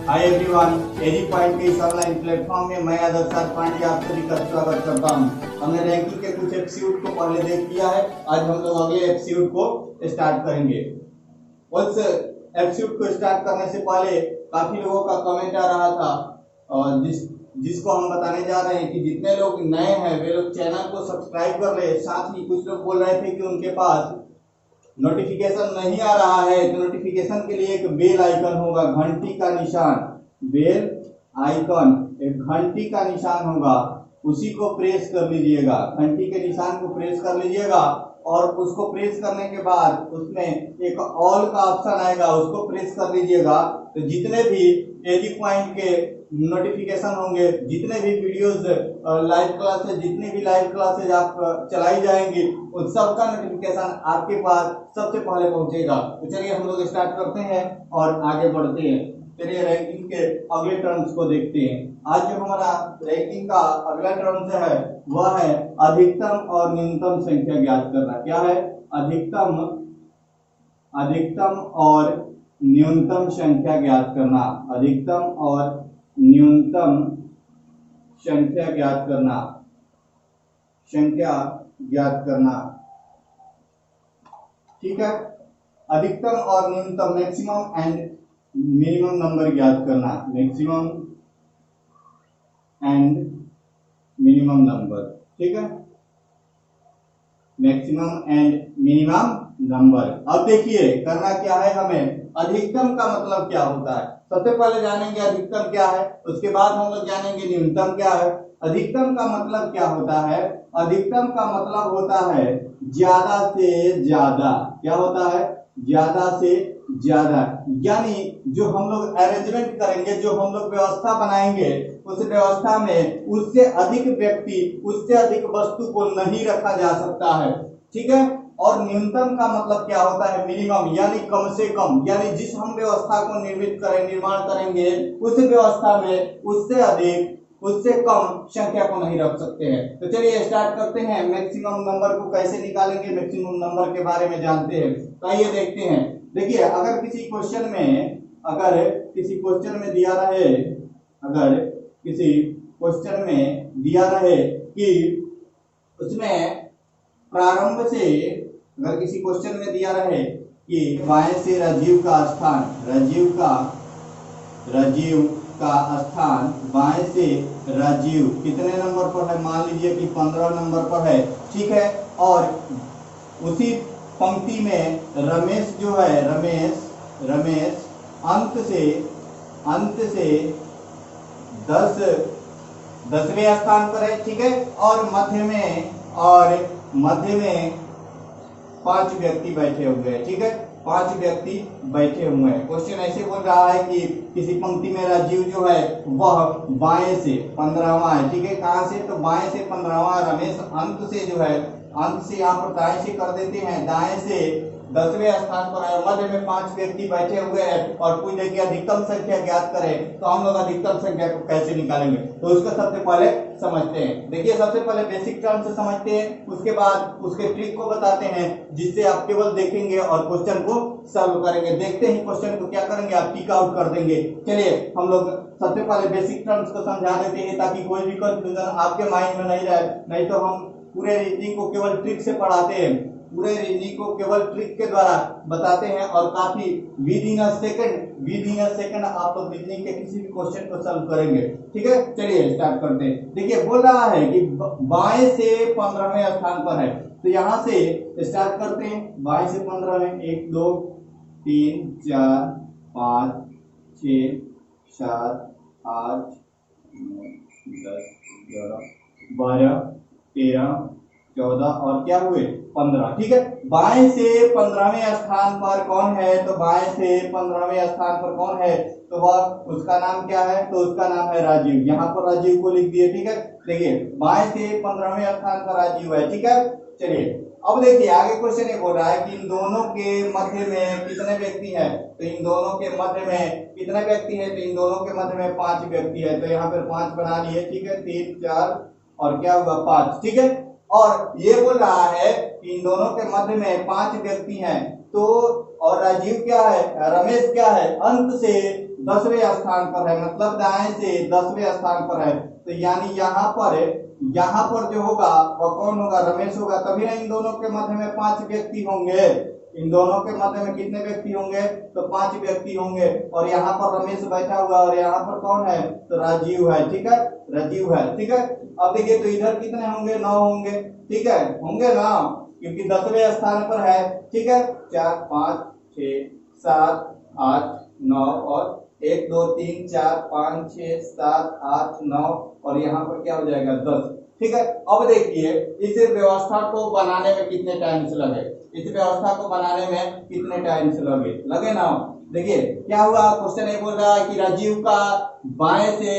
Hi everyone, एजी point के इस online platform में मैं आदर्श पांडे आप सभी का स्वागत करता हूं। हमने रैंकिंग के कुछ एपिसोड को पहले देख लिया है। आज हम लोग अगले एपिसोड को स्टार्ट करेंगे। उस एपिसोड को स्टार्ट करने से पहले काफी लोगों का कमेंट आ रहा था और जिसको हम बताने जा रहे हैं कि जितने लोग नए हैं वे लोग चैनल को सब्सक्राइब कर ले। साथ ही कुछ लोग बोल रहे थे कि उनके पास नोटिफिकेशन नहीं आ रहा है, तो नोटिफिकेशन के लिए एक बेल आइकन होगा, घंटी का निशान, बेल आइकन, एक घंटी का निशान होगा, उसी को प्रेस कर लीजिएगा। घंटी के निशान को प्रेस कर लीजिएगा और उसको प्रेस करने के बाद उसमें एक ऑल का ऑप्शन आएगा, उसको प्रेस कर लीजिएगा। तो जितने भी एजी पॉइंट के नोटिफिकेशन होंगे, जितने भी वीडियोस लाइव क्लासेस, जितनी भी लाइव क्लासेस आप चलाई जाएंगी, उन सब का नोटिफिकेशन आपके पास सबसे पहले पहुंचेगा। तो चलिए हम लोग स्टार्ट करते हैं और आगे बढ़ते हैं। चलिए रैंकिंग के अगले टर्म्स को देखते हैं। आज जो हमारा रैंकिंग का अगला टर्म्स है वह है अधिकतम और न्यूनतम संख्या ज्ञात करना। क्या है? अधिकतम और न्यूनतम संख्या ज्ञात करना। अधिकतम और न्यूनतम संख्या ज्ञात करना। ठीक है। अधिकतम और न्यूनतम, मैक्सिमम एंड मिनिमम नंबर ज्ञात करना। Maximum and minimum number. ठीक है, मैक्सिमम एंड मिनिमम नंबर। अब देखिए करना क्या है हमें। अधिकतम का मतलब क्या होता है, सबसे पहले जानेंगे अधिकतम क्या है, उसके बाद हम लोग जानेंगे न्यूनतम क्या है। अधिकतम का मतलब क्या होता है? अधिकतम का मतलब होता है ज्यादा से ज्यादा। क्या होता है? ज्यादा से ज्यादा। यानी जो हम लोग अरेंजमेंट करेंगे, जो हम लोग व्यवस्था बनाएंगे, उस व्यवस्था में उससे अधिक व्यक्ति, उससे अधिक वस्तु को नहीं रखा जा सकता है। ठीक है। और न्यूनतम का मतलब क्या होता है? मिनिमम, यानी कम से कम। यानी जिस हम व्यवस्था को निर्माण करेंगे उस व्यवस्था में उससे अधिक, उससे कम संख्या को नहीं रख सकते हैं। तो चलिए स्टार्ट करते हैं। मैक्सिमम नंबर को कैसे निकालेंगे, मैक्सिमम नंबर के बारे में जानते हैं। तो आइए देखते हैं। देखिए अगर किसी क्वेश्चन में दिया रहे, अगर किसी क्वेश्चन में दिया रहे कि उसमें प्रारंभ से, अगर किसी क्वेश्चन में दिया रहे कि बाएं से राजीव का स्थान, राजीव का स्थान बाएं से राजीव कितने नंबर पर है? मान लीजिए कि 15 नंबर पर है। ठीक है। और उसी पंक्ति में रमेश जो है, रमेश अंत से 10वें स्थान पर है। ठीक है। और मध्य में 5 व्यक्ति बैठे हुए हैं। ठीक है, 5 व्यक्ति बैठे हुए हैं। क्वेश्चन ऐसे बोल रहा है कि किसी पंक्ति में राजीव जो है वह बाएं से 15वां है। ठीक है, कहां से? तो बाएं से 15वां। रमेश अंत से जो है, अंत से यहाँ पर दाएं से कर देते हैं, दाएं से 10वें स्थान पर है। मध्य में 5 व्यक्ति बैठे हुए हैं और पूछ देखिए अधिकतम संख्या ज्ञात करें। तो हम लोग अधिकतम संख्या को कैसे निकालेंगे, तो उसको सबसे पहले समझते हैं। देखिए सबसे पहले बेसिक टर्म से समझते हैं, उसके बाद उसके ट्रिक को बताते हैं, जिससे आप केवल देखेंगे और क्वेश्चन को सॉल्व करेंगे। देखते ही क्वेश्चन को क्या करेंगे, आप टिक आउट कर देंगे। चलिए हम लोग सबसे पहले बेसिक टर्म्स को समझा देते हैं ताकि कोई भी कंफ्यूजन आपके माइंड में नहीं रहे। नहीं तो हम पूरे रीजनिंग को केवल ट्रिक से पढ़ाते हैं, पूरे रीजनिंग को केवल ट्रिक के द्वारा बताते हैं और काफी विद इन अ सेकंड आप लोग रीजनिंग के किसी भी क्वेश्चन को सॉल्व करेंगे। ठीक है, चलिए स्टार्ट करते हैं। देखिए बोल रहा है कि बाएं से 15वें स्थान पर है, तो यहां से स्टार्ट करते हैं। बाएं से 15वें, 1 2 3 4 5 6 7 8 9 10 11 12 13 14 और क्या हुए 15। ठीक है, बाएं से 15वें स्थान पर कौन है? तो बाएं से 15वें स्थान पर कौन है? तो वह, उसका नाम क्या है? तो उसका नाम है राजीव। यहाँ पर राजीव को लिख दिए। ठीक है, देखिए बाएं से 15वें स्थान पर राजीव है। ठीक है, चलिए अब देखिए आगे क्वेश्चन ये बोल रहा है कि इन दोनों के मध्य में कितने व्यक्ति हैं? तो इन दोनों के मध्य में कितने व्यक्ति हैं? तो इन दोनों के मध्य में 5 व्यक्ति है। तो यहाँ पर 5 बना लिए। ठीक है, 3 4 और क्या हुआ 5। ठीक है, और ये बोल रहा है कि इन दोनों के मध्य में 5 व्यक्ति हैं। तो और राजीव क्या है, रमेश क्या है? अंत से 10वें स्थान पर है, मतलब दाएं से 10वें स्थान पर है। तो यानी यहाँ पर जो होगा वह कौन होगा, रमेश होगा। तभी ना इन दोनों के मध्य में 5 व्यक्ति होंगे, इन दोनों के मध्य में कितने व्यक्ति होंगे, तो 5 व्यक्ति होंगे। और यहाँ पर रमेश बैठा हुआ और यहाँ पर कौन है, तो राजीव है, ठीक है, राजीव है, ठीक है। अब देखिए तो इधर कितने होंगे, 9 होंगे, ठीक है, होंगे ना, क्योंकि 10वें स्थान पर है, ठीक है। 4 5 6 7 8 9 और 1 2 3 4 5 6 7 8 9 और यहाँ पर क्या हो जाएगा 10, ठीक है। अब देखिए इस व्यवस्था को बनाने में कितने टाइम से लगे, इस व्यवस्था को बनाने में कितने टाइम से लगे ना। देखिए क्या हुआ, क्वेश्चन ये बोल रहा है कि राजीव का बाएं से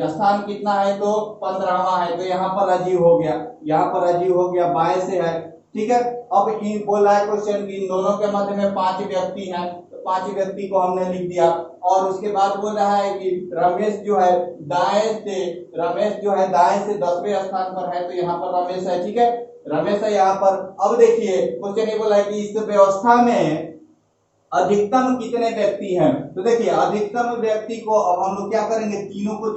स्थान कितना है, तो 15वां है। तो यहाँ पर राजीव हो गया, यहाँ पर राजीव हो गया, बाएं से है, ठीक है। अब इन बोल रहा है क्वेश्चन की इन दोनों के मध्य में 5 व्यक्ति हैं, तो 5 व्यक्ति को हमने लिख दिया। और उसके बाद बोल रहा है कि रमेश जो है दाएं से 10वें स्थान पर है। तो यहाँ पर रमेश है, ठीक है, रमेश है यहाँ पर। अब देखिए क्वेश्चन ये बोला है कि इस व्यवस्था में अधिकतम कितने व्यक्ति हैं। तो देखिए अधिकतम व्यक्ति को अब हम लोग क्या करेंगे, तीनों को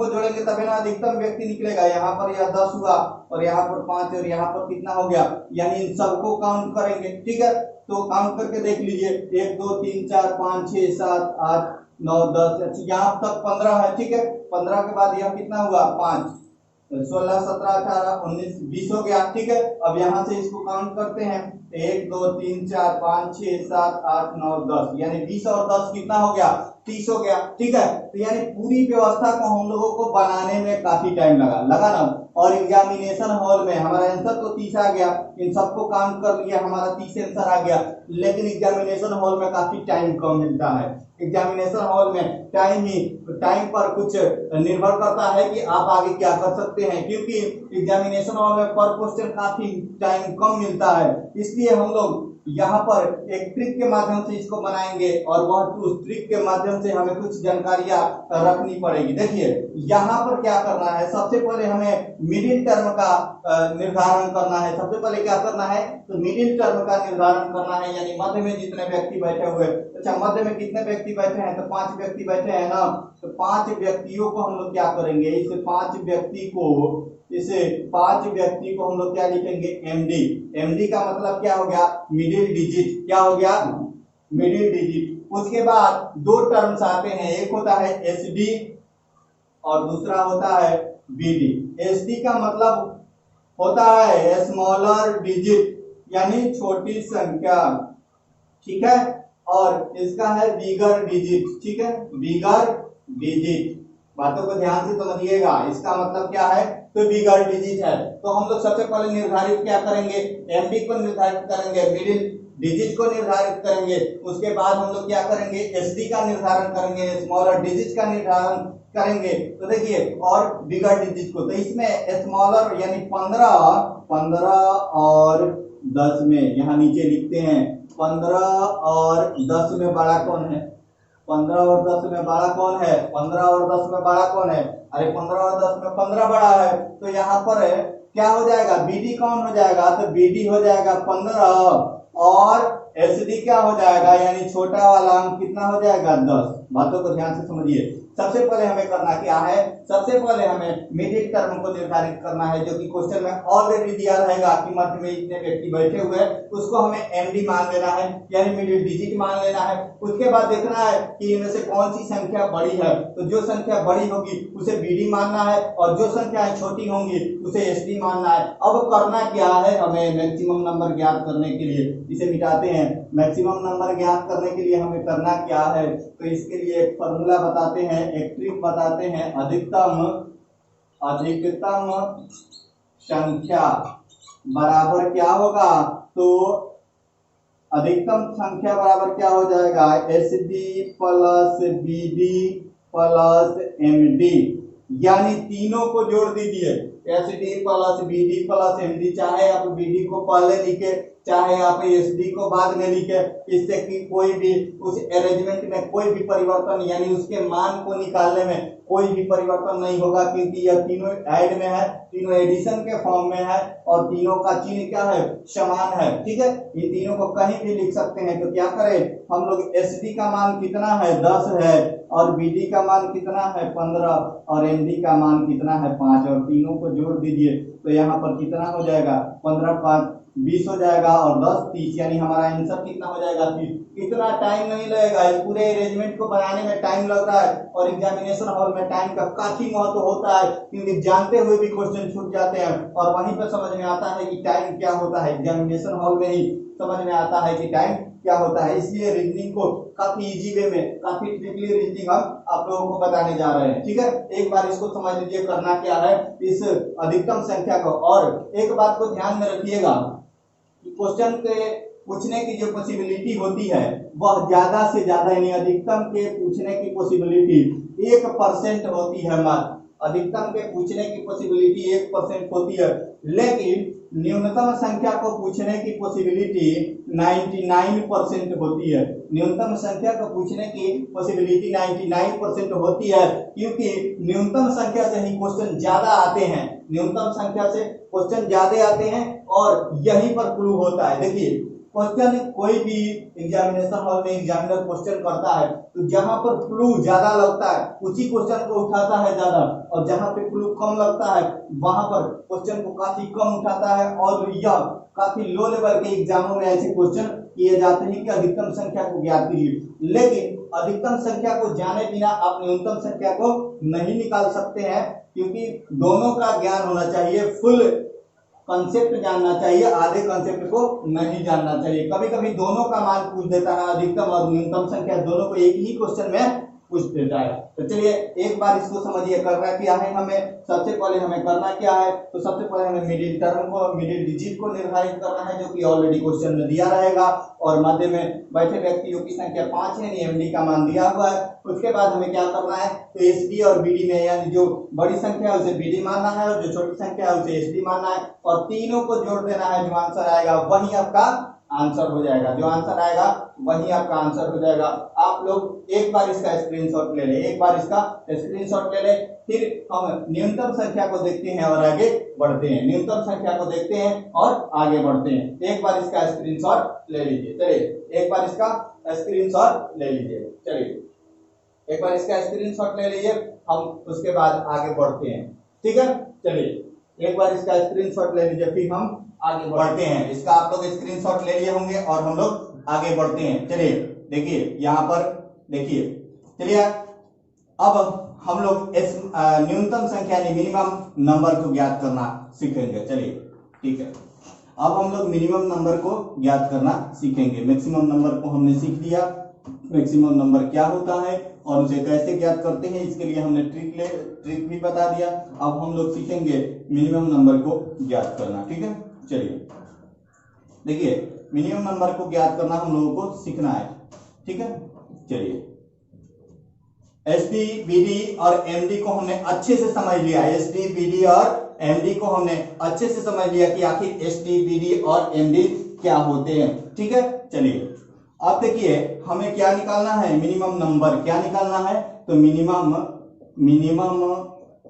जोड़ेंगे तभी ना अधिकतम व्यक्ति निकलेगा। यहाँ पर यह 10 हुआ और यहाँ पर 5 और यहाँ पर कितना हो गया, यानी इन सबको काउंट करेंगे, ठीक है। तो काउंट करके देख लीजिए 1 2 3 4 5 6 7 8 9 10, यहाँ तक 15 है, ठीक है। 15 के बाद यह कितना हुआ, 5 16 17 18 19 20 हो गया, ठीक है। अब यहाँ से इसको काउंट करते हैं, 1 2 3 4 5 6 7 8 9 10, यानी 20 और 10 कितना हो गया, 30 हो गया, ठीक है। तो यानी पूरी व्यवस्था को हम लोगों को बनाने में काफी टाइम लगा ना। और एग्जामिनेशन हॉल में हमारा आंसर तो 30 आ गया, इन सबको काउंट कर लिया, हमारा 30 आंसर आ गया। लेकिन एग्जामिनेशन हॉल में काफी टाइम कम मिलता है। एग्जामिनेशन हॉल में टाइम पर कुछ निर्भर करता है कि आप आगे क्या कर सकते हैं, क्योंकि एग्जामिनेशन हॉल में पर क्वेश्चन काफी टाइम कम मिलता है। इसलिए हम लोग यहाँ पर एक ट्रिक के माध्यम से इसको बनाएंगे और वह उस ट्रिक के माध्यम से हमें कुछ जानकारियां रखनी पड़ेगी। देखिए यहाँ पर क्या करना है, सबसे पहले हमें मिडिल टर्म का निर्धारण करना है। सबसे पहले क्या करना है, तो मिडिल टर्म का निर्धारण करना है, यानी मध्य में जितने व्यक्ति बैठे हुए। अच्छा मध्य में कितने व्यक्ति बैठे हैं, तो 5 व्यक्ति बैठे हैं ना। तो 5 व्यक्तियों को हम लोग क्या करेंगे, इस 5 व्यक्ति को हम लोग क्या लिखेंगे, एमडी का मतलब क्या हो गया, मिडिल डिजिट, क्या हो गया, मिडिल डिजिट। उसके बाद 2 टर्म्स आते हैं, एक होता है एसडी और दूसरा होता है बीडी। एसडी का मतलब होता है स्मॉलर डिजिट, यानी छोटी संख्या, ठीक है। और इसका है बिगर डिजिट, ठीक है, बिगर डिजिट। बातों को ध्यान से समझिएगा, इसका मतलब क्या है, तो बिगर डिजिट है। तो हम लोग सबसे पहले निर्धारित क्या करेंगे, एमडी को निर्धारित करेंगे, मिडिल डिजिट को निर्धारित करेंगे। उसके बाद हम लोग क्या करेंगे, एसडी का निर्धारण करेंगे, स्मॉलर डिजिट का निर्धारण करेंगे। तो देखिए और बिगर डिजिट को, तो इसमें स्मॉलर यानी 15 और 10 में यहाँ नीचे लिखते हैं, 15 और 10 में बड़ा कौन है, 15 और 10 में बड़ा कौन है, 15 और 10 में बड़ा कौन है, अरे 15 और 10 में 15 बड़ा है। तो यहाँ पर क्या हो जाएगा, बीडी कौन हो जाएगा, तो बीडी हो जाएगा 15 और एसडी क्या हो जाएगा, यानी छोटा वाला अंक कितना हो जाएगा, 10। बातों को ध्यान से समझिए। सबसे पहले हमें करना क्या है, सबसे पहले हमें मिडिल टर्म को निर्धारित करना है, जो कि क्वेश्चन में ऑलरेडी दिया रहेगा कि मध्य में इतने व्यक्ति बैठे हुए हैं, उसको हमें एमडी मान लेना है, यानी मिडिल डिजिट मान लेना है। उसके बाद देखना है कि इनमें से कौन सी संख्या बड़ी है, तो जो संख्या बड़ी होगी उसे बीडी मानना है और जो संख्याएं छोटी होंगी उसे एसडी मानना है। अब करना क्या है, हमें मैक्सिमम नंबर ज्ञात करने के लिए, इसे मिटाते हैं, मैक्सिमम नंबर ज्ञात करने के लिए हमें करना क्या है, तो इसके लिए एक फॉर्मूला बताते हैं, एक ट्रिक बताते हैं। अधिकतम संख्या बराबर क्या होगा, तो अधिकतम संख्या बराबर क्या हो जाएगा, SD plus BD plus MD, यानी तीनों को जोड़ दीजिए, SD plus BD plus MD. चाहे आप बीडी को पहले लिखे चाहे आप एसडी को बाद में लिखे, इससे कि कोई भी उस अरेंजमेंट में कोई भी परिवर्तन यानी उसके मान को निकालने में कोई भी परिवर्तन नहीं होगा, क्योंकि यह तीनों ऐड में है, तीनों एडिशन के फॉर्म में है और तीनों का चिन्ह क्या है, समान है। ठीक है, ये तीनों को कहीं भी लिख सकते हैं। तो क्या करें हम लोग, एसडी का मान कितना है 10 है और बीडी का मान कितना है 15 और एमडी का मान कितना है 5 और तीनों को जोड़ दीजिए तो यहाँ पर कितना हो जाएगा 15 5 20 हो जाएगा और 10 30, यानी हमारा आंसर कितना हो जाएगा 30। इतना टाइम नहीं लगेगा, इस पूरे अरेंजमेंट को बनाने में टाइम लग रहा है और एग्जामिनेशन हॉल में टाइम का काफी महत्व होता है, क्योंकि जानते हुए भी क्वेश्चन छूट जाते हैं और वहीं पर समझ में आता है कि टाइम क्या होता है। एग्जामिनेशन हॉल में ही समझ में आता है कि टाइम क्या होता है। इसलिए रीजनिंग को काफी इजी वे में, काफी ट्रिकली रीजनिंग हम आप लोगों को बताने जा रहे हैं। ठीक है, एक बार इसको समझ लीजिए करना क्या है इस अधिकतम संख्या को। और एक बात को ध्यान में रखिएगा, क्वेश्चन के पूछने की जो पॉसिबिलिटी होती है वह ज्यादा से ज्यादा, यानी अधिकतम के पूछने की पॉसिबिलिटी 1% होती है मात्र। अधिकतम के पूछने की पॉसिबिलिटी 1% होती है, लेकिन न्यूनतम संख्या को पूछने की पॉसिबिलिटी 99% होती है। न्यूनतम संख्या को पूछने की पॉसिबिलिटी 99% होती है, क्योंकि न्यूनतम संख्या से ही क्वेश्चन ज्यादा आते हैं, न्यूनतम संख्या से क्वेश्चन ज्यादा आते हैं और यहीं पर क्लू होता है। देखिए क्वेश्चन कोई भी एग्जामिनेशन हॉल में एग्जामिनर क्वेश्चन करता है तो जहां पर क्लू ज्यादा लगता है उसी क्वेश्चन को उठाता है ज्यादा, और जहां पे क्लू कम लगता है वहां पर क्वेश्चन को काफी कम उठाता है। और यह काफी लो लेवल के एग्जामों में ऐसे क्वेश्चन किए जाते हैं कि अधिकतम संख्या को ज्ञात कीजिए, लेकिन अधिकतम संख्या को जाने बिना आप न्यूनतम संख्या को नहीं निकाल सकते हैं, क्योंकि दोनों का ज्ञान होना चाहिए। फुल कंसेप्ट जानना चाहिए, आधे कंसेप्ट को नहीं जानना चाहिए। कभी कभी दोनों का मान पूछ देता है, अधिकतम और न्यूनतम संख्या दोनों को एक ही क्वेश्चन में पूछ देता है। तो चलिए एक बार इसको समझिए, करना क्या है हमें। सबसे पहले हमें करना क्या है, तो सबसे पहले हमें मिडिल टर्म को, मिडिल डिजिट को निर्धारित करना है, जो कि ऑलरेडी क्वेश्चन में दिया रहेगा। और मध्य में बैठे व्यक्तियों की संख्या 5 है, एमडी का मान दिया हुआ है। उसके बाद हमें क्या करना है, तो एसडी और बीडी में, यानी जो बड़ी संख्या है उसे बीडी मानना है और जो छोटी संख्या है उसे एसडी मानना है और तीनों को जोड़ देना है। जो आंसर आएगा वही आपका आंसर हो जाएगा, जो आंसर आएगा वही आपका आंसर हो जाएगा। आप लोग एक बार इसका स्क्रीनशॉट ले लें, एक बार इसका स्क्रीनशॉट ले लें, फिर हम न्यूनतम संख्या को देखते हैं और आगे बढ़ते हैं। न्यूनतम संख्या को देखते हैं और आगे बढ़ते हैं। एक बार इसका स्क्रीनशॉट ले लीजिए, चलिए एक बार इसका स्क्रीनशॉट ले लीजिए, चलिए एक बार इसका स्क्रीनशॉट ले लीजिए, हम उसके बाद आगे बढ़ते हैं। ठीक है, चलिए एक बार इसका स्क्रीनशॉट ले लीजिए, फिर हम आगे बढ़ते हैं। इसका आप लोग स्क्रीनशॉट ले लिए होंगे और हम लोग आगे बढ़ते हैं। चलिए देखिए यहाँ पर देखिए, चलिए अब हम लोग न्यूनतम संख्या यानी मिनिमम नंबर को ज्ञात करना सीखेंगे। चलिए ठीक है, अब हम लोग मिनिमम नंबर को ज्ञात करना सीखेंगे। मैक्सिमम नंबर को हमने सीख लिया, मैक्सिमम नंबर क्या होता है और उसे कैसे ज्ञात करते हैं, इसके लिए हमने ट्रिक भी बता दिया। अब हम लोग सीखेंगे मिनिमम नंबर को ज्ञात करना। ठीक है, चलिए देखिए मिनिमम नंबर को ज्ञात करना हम लोगों को सीखना है। ठीक है, चलिए एसडी बीडी और एमडी को हमने अच्छे से समझ लिया। एसडी बीडी और एमडी को हमने अच्छे से समझ लिया कि आखिर एसडी बीडी और एमडी क्या होते हैं। ठीक है, चलिए अब देखिए हमें क्या निकालना है, मिनिमम नंबर क्या निकालना है, तो मिनिमम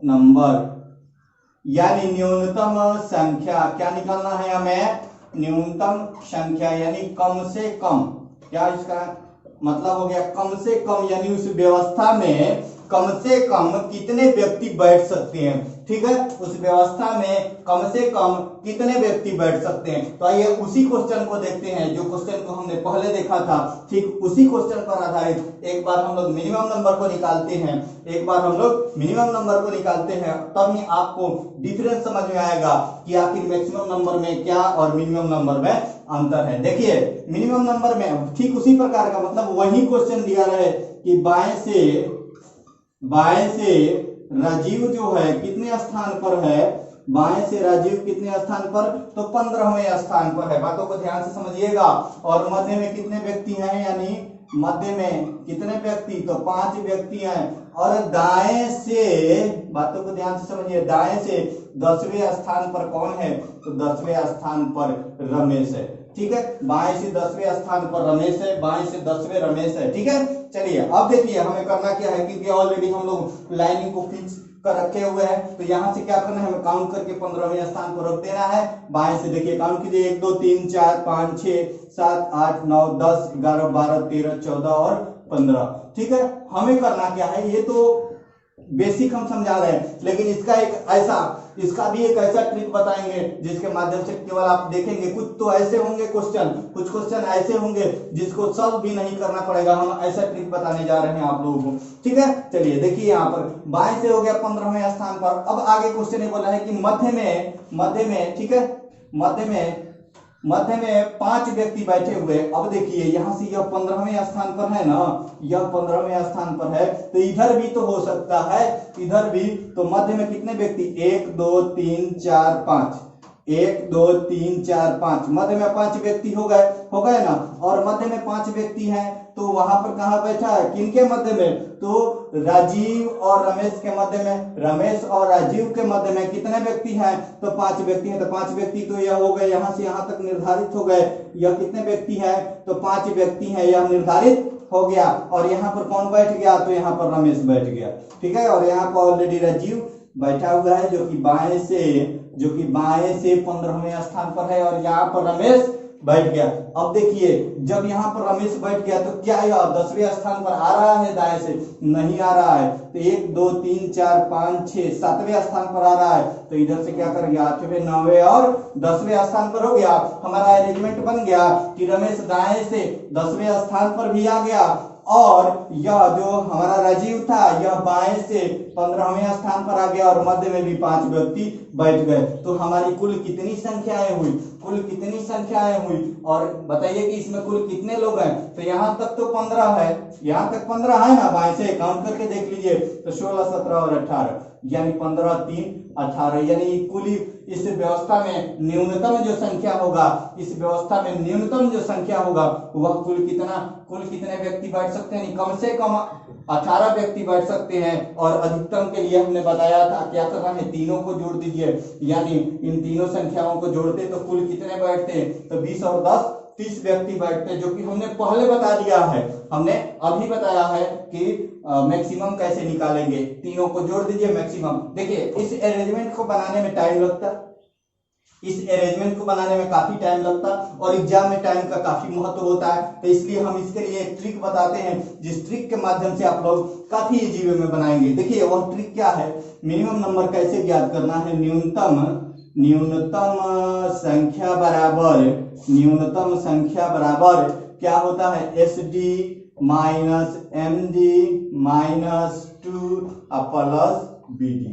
नंबर यानी न्यूनतम संख्या क्या निकालना है हमें, न्यूनतम संख्या यानी कम से कम। क्या इसका मतलब हो गया, कम से कम यानी उस व्यवस्था में कम से कम कितने व्यक्ति बैठ सकते हैं। ठीक है, उस व्यवस्था में कम से कम कितने व्यक्ति बैठ सकते हैं। तो आइए उसी क्वेश्चन को देखते हैं, जो क्वेश्चन को हमने पहले देखा था, ठीक उसी क्वेश्चन पर आधारित एक बार हम लोग मिनिमम नंबर को निकालते हैं। एक बार हम लोग मिनिमम नंबर को निकालते हैं, तब ही आपको डिफरेंस समझ में आएगा कि आखिर मैक्सिमम नंबर में क्या और मिनिमम नंबर में अंतर है। देखिए मिनिमम नंबर में ठीक उसी प्रकार का, मतलब वही क्वेश्चन दिया रहे कि बाएं से राजीव जो है कितने स्थान पर है, बाएं से राजीव कितने स्थान पर, तो 15वें स्थान पर है। बातों को ध्यान से समझिएगा। और मध्य में कितने व्यक्ति हैं, यानी मध्य में कितने व्यक्ति, तो 5 व्यक्ति हैं। और दाएं से, बातों को ध्यान से समझिए, दाएं से 10वें स्थान पर कौन है, तो 10वें स्थान पर रमेश है। ठीक है, बाएं से 10वें स्थान पर रमेश है, बाएं से 10वें रमेश है, ठीक है। चलिए अब देखिए हमें करना क्या है, क्योंकि ऑलरेडी हम लोग लाइनिंग को फिक्स कर रखे हुए हैं, तो यहाँ से क्या करना है, हमें काउंट करके 15वें स्थान पर रख देना है। बाएं से देखिए काउंट कीजिए, 1 2 3 4 5 6 7 8 9 10 11 12 13 14 और 15, ठीक है। हमें करना क्या है, ये तो बेसिक हम समझा रहे हैं, लेकिन इसका भी एक ऐसा ट्रिक बताएंगे जिसके माध्यम से केवल आप देखेंगे, कुछ तो ऐसे होंगे क्वेश्चन, कुछ क्वेश्चन ऐसे होंगे जिसको सॉल्व भी नहीं करना पड़ेगा, हम ऐसा ट्रिक बताने जा रहे हैं आप लोगों को, ठीक है। चलिए देखिए यहाँ पर बाएं से हो गया 15वें स्थान पर। अब आगे क्वेश्चन ये बोला है कि मध्य में, ठीक है, मध्य में 5 व्यक्ति बैठे हुए। अब देखिए यहां से यह 15वें स्थान पर है ना, यह 15वें स्थान पर है, तो इधर भी तो हो सकता है, इधर भी। तो मध्य में कितने व्यक्ति, 1 2 3 4 5, 1 2 3 4 5, मध्य में 5 व्यक्ति हो गए ना। और मध्य में 5 व्यक्ति हैं, तो वहां पर कहां बैठा है, किनके मध्य में, तो राजीव और रमेश के मध्य में, रमेश और राजीव के मध्य में कितने व्यक्ति हैं, तो 5 व्यक्ति हैं। तो 5 व्यक्ति तो यह हो गए, यहां से यहां तक निर्धारित हो गए। यह कितने व्यक्ति हैं, तो 5 व्यक्ति हैं, यह निर्धारित हो गया। और यहाँ पर कौन बैठ गया, तो यहाँ पर रमेश बैठ गया, ठीक है। और यहाँ पर ऑलरेडी राजीव बैठा हुआ है, जो कि बाएं से 15वें स्थान पर है, और यहाँ पर रमेश बैठ गया। अब देखिए जब यहाँ पर रमेश बैठ गया तो क्या यह 10वें स्थान पर आ रहा है, दाएं से नहीं आ रहा है, तो 1 2 3 4 5 6 7वें स्थान पर आ रहा है। तो इधर से क्या करेंगे, 8वें 9वें और 10वें स्थान पर हो गया। हमारा अरेंजमेंट बन गया कि रमेश दाएं से 10वें स्थान पर भी आ गया, और यह जो हमारा राजीव था यह बाएं से 15वें स्थान पर आ गया, और मध्य में भी 5 व्यक्ति बैठ गए। तो हमारी कुल कितनी संख्याएं हुई, और बताइए कि इसमें कुल कितने लोग हैं। तो यहाँ तक तो 15 है, यहाँ तक 15 है ना, बाएं से काउंट करके देख लीजिए, तो 16 17 और 18, यानी 15 3 18, यानी कुल इस व्यवस्था में न्यूनतम जो संख्या होगा, वह कुल कितने व्यक्ति बैठ सकते हैं, कम से कम 18 व्यक्ति बैठ सकते हैं। और अधिकतम के लिए हमने बताया था क्या करना है, तीनों को जोड़ दीजिए, यानी इन तीनों संख्याओं को जोड़ते तो कुल कितने बैठते, तो 20 और 10 30 व्यक्ति बैठते, जो कि हमने पहले बता दिया है, हमने अभी बताया है कि मैक्सिमम कैसे निकालेंगे। तीनों को जोड़ दीजिए मैक्सिमम। देखिए इस अरेंजमेंट को बनाने में टाइम लगता, काफी टाइम लगता, और एग्जाम में टाइम का काफी महत्व होता है। तो इसलिए हम इसके लिए एक ट्रिक बताते हैं, जिस ट्रिक के माध्यम से आप लोग काफी इजी वे में बनाएंगे। देखिए वह ट्रिक क्या है, मिनिमम नंबर कैसे ज्ञात करना है, न्यूनतम संख्या बराबर क्या होता है, SD minus MD minus 2 plus BD।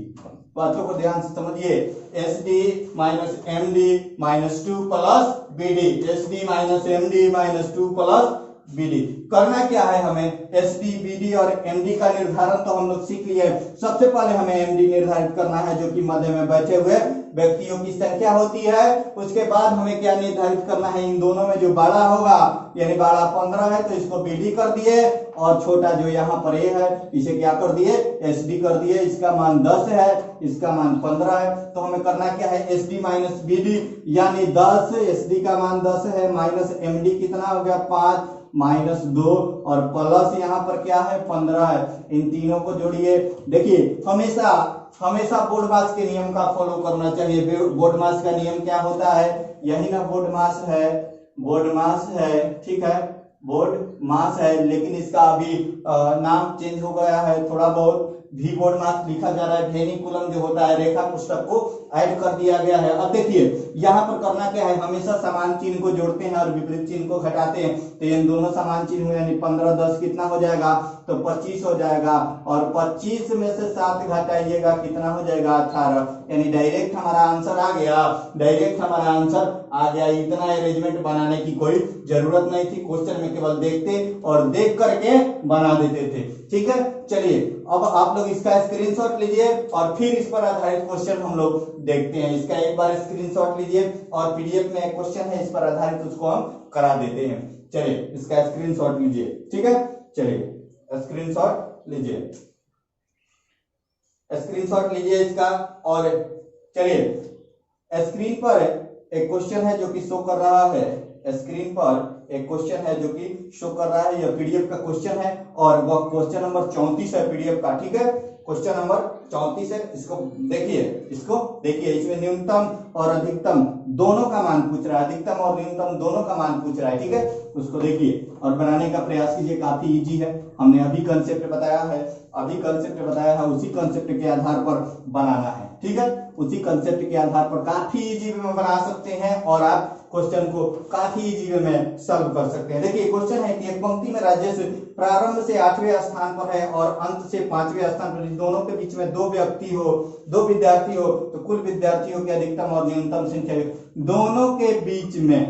बातों को ध्यान से समझिए, SD minus MD minus 2 plus BD, SD minus MD minus 2 plus BD। करना क्या है, हमें SD BD और MD का निर्धारण तो हम लोग सीख लिए। सबसे पहले हमें MD निर्धारित करना है, जो कि मध्य में बैठे हुए व्यक्तियों की संख्या होती है। उसके बाद हमें क्या निर्धारित करना है, इन दोनों में जो बड़ा होगा, यानी बड़ा 15 है तो इसको BD कर दिए, और छोटा जो यहाँ पर A है इसे क्या कर दिए, SD कर दिए। इसका मान 10 है, इसका मान 15 है। तो हमें करना क्या है, SD माइनस BD यानी 10, SD का मान 10 है, माइनस MD कितना हो गया 5 माइनस 2, और प्लस यहाँ पर क्या है 15 है। इन तीनों को जोड़िए। देखिए हमेशा बोर्डमास के नियम का फॉलो करना चाहिए। बोर्डमास का नियम क्या होता है, यही ना बोर्डमास है, ठीक है, बोर्डमास है, लेकिन इसका अभी नाम चेंज हो गया है थोड़ा बहुत, भी बोर्डमास लिखा जा रहा है। वेनिकुलम जो होता है, रेखा पुस्तक को ऐड कर दिया गया है। अब देखिए यहाँ पर करना क्या है, हमेशा समान चिन्ह को जोड़ते हैं और विपरीत चिन्ह को घटाते हैं। तो इन दोनों समान चिन्ह हुए, यानी 15 10 कितना हो जाएगा, तो 25 हो जाएगा, और 25 में से 7 घटाइएगा कितना हो जाएगा 18, यानी डायरेक्ट हमारा आंसर आ गया। इतना अरेंजमेंट बनाने की कोई जरूरत नहीं थी, क्वेश्चन में केवल देखते और देख करके बना देते थे, ठीक है। चलिए अब आप लोग इसका स्क्रीनशॉट लीजिए, और फिर इस पर आधारित क्वेश्चन हम लोग देखते हैं। इसका एक बार स्क्रीनशॉट लीजिए, और PDF में एक क्वेश्चन है इस पर आधारित, उसको हम करा देते हैं। चलिए इसका स्क्रीनशॉट लीजिए, ठीक है। चलिए स्क्रीनशॉट लीजिए इसका, और चलिए स्क्रीन पर एक क्वेश्चन है जो कि शो कर रहा है, स्क्रीन पर एक क्वेश्चन है जो कि शो कर रहा है, यह पीडीएफ का क्वेश्चन है और वह क्वेश्चन नंबर 34 है पीडीएफ का। ठीक है, क्वेश्चन नंबर 34 है। इसको देखिए, इसमें न्यूनतम और अधिकतम दोनों का मान पूछ रहा है, अधिकतम और न्यूनतम दोनों का मान पूछ रहा है। ठीक है, उसको देखिए और बनाने का प्रयास कीजिए, काफी इजी है। हमने अभी कंसेप्ट बताया है, उसी कंसेप्ट के आधार पर बनाना है। ठीक है, उसी कंसेप्ट के आधार पर काफी इजी में बना सकते हैं और आप क्वेश्चन को काफी इजी में सॉल्व कर सकते हैं। देखिए क्वेश्चन है कि एक पंक्ति में राजेश प्रारंभ से 8वें स्थान पर है और अंत से 5वें स्थान पर, दोनों के बीच में दो विद्यार्थी हो तो कुल विद्यार्थियों की अधिकतम और न्यूनतम संख्या। दोनों के बीच में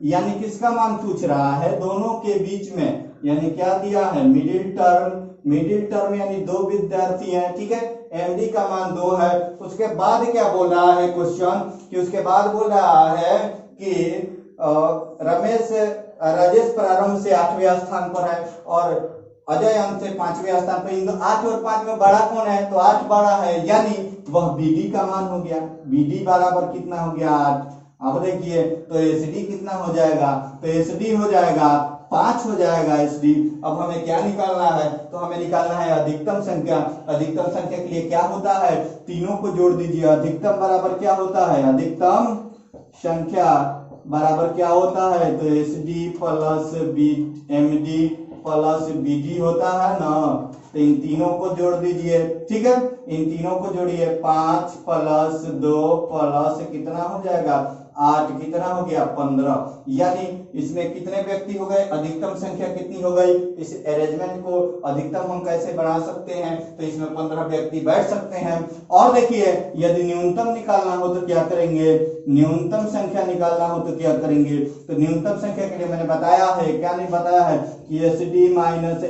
यानी किसका मान पूछ रहा है? दोनों के बीच में, यानी क्या दिया है? मिडिल टर्म यानी दो विद्यार्थी हैं। ठीक है, एमडी का मान 2 है। उसके बाद क्या बोल रहा है क्वेश्चन कि उसके बाद बोल रहा है कि राजेश प्रारंभ से 8वें स्थान पर है और अजय अंत से 5वें स्थान पर। इन 8 और 5 में बड़ा कौन है? तो 8 बड़ा है, यानी वह बीडी का मान हो गया। बीडी बराबर कितना हो गया? 8। अब देखिए तो एसडी कितना हो जाएगा? तो एसडी हो जाएगा 5 हो जाएगा एसडी। अब हमें क्या निकालना है? तो हमें निकालना है अधिकतम संख्या। अधिकतम संख्या के लिए क्या होता है? तीनों को जोड़ दीजिए। अधिकतम बराबर क्या होता है? अधिकतम संख्या बराबर क्या होता है? तो SD plus MD plus BD होता है ना। तो इन तीनों को जोड़ दीजिए। ठीक है, इन तीनों को जोड़िए। 5 प्लस 2 प्लस कितना हो जाएगा? 8। कितना हो गया? 15। यानी इसमें कितने व्यक्ति हो गए? अधिकतम संख्या कितनी हो गई? इस अरेंजमेंट को अधिकतम हम कैसे बना सकते हैं? तो इसमें 15 व्यक्ति बैठ सकते हैं। और देखिए यदि न्यूनतम निकालना हो तो क्या करेंगे? न्यूनतम संख्या निकालना हो तो क्या करेंगे? तो न्यूनतम संख्या के लिए मैंने बताया है, क्या नहीं बताया है कि SD minus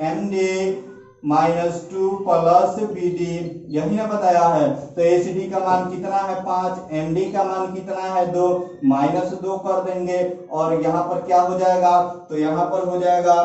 MD -2 plus BD, यही ना बताया है। तो एसडी का मान कितना है? 5। एमडी का मान कितना है? 2। -2 कर देंगे और यहाँ पर क्या हो जाएगा? तो यहाँ पर हो जाएगा